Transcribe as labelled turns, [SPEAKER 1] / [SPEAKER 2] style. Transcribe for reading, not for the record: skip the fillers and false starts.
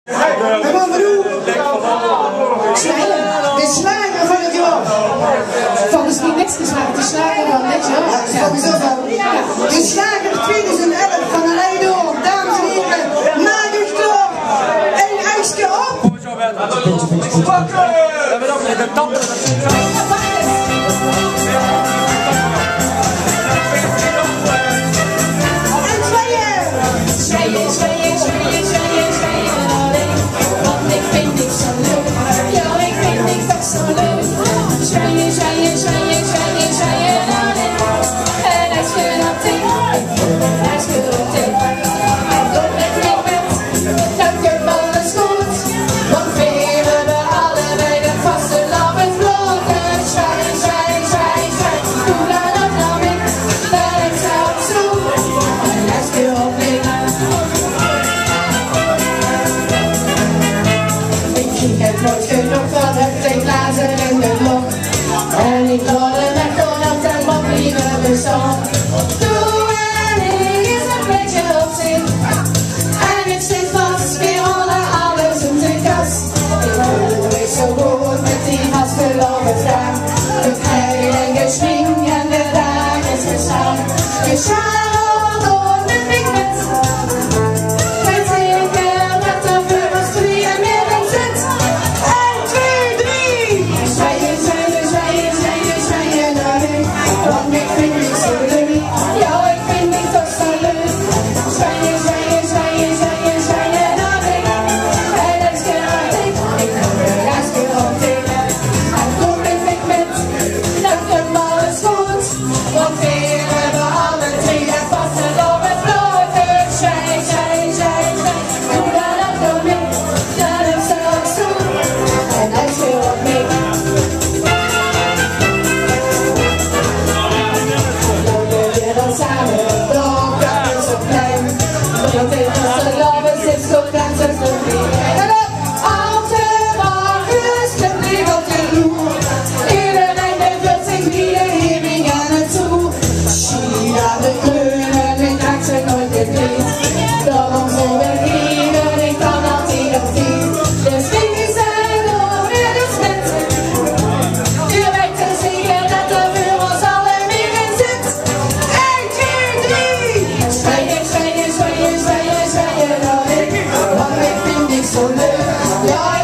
[SPEAKER 1] En wat bedoel? De slager van het jaar.
[SPEAKER 2] Volgens mij niks geslaagd, de slager van dit jaar.
[SPEAKER 1] Sowieso van. De slager 2011 van de Leidoor. Dames en heren, Magus door. Een ijsje op.
[SPEAKER 2] En ik hoorde met Donald en wat liever bezorgd. Toen en ik is een beetje op zich. En ik zit vast weer onder alles in de kast. Ik voel me zo goed met die vastgelopen vraag. Het heil en geschwing en de dag is gestaan. Gescharreld door de pigment. Weet zeker dat er voor ons tweeën meer in zit. 1, 2, 3. Want ik vind het zo leuk, ja ik vind het toch zo leuk. Zwaien, zwaien, zwaien, zwaien, zwaien naar ik. En dat is geraakt ik kom er hartstikke op tegen. En kom ik met, dan komt alles goed. Want weer hebben alle drie het vaste op het vloot. Dus zwaai, zwaai, zwaai, zwaai. Doe dat ook nog mee, dat is straks zo. En dat is weer op mee. Samen, dan kan het zo klein. Want dit is de lovers, dit is zo klein, zo klein. En op, als de wagens, de blik op de loer. Iedereen bevindt zich hier, hiermee aan het toe. Zie aan de kleuren, ik raak ze nooit het licht. Daarom zijn we hier, en ik kan altijd op 10. Dus wie zijn er weer de mensen? Je weet te zeker dat er voor ons allen meer in zit. Zwaien, zwaien, zwaien, zwaien, zwaien, want ik vind het zo leuk. Ja.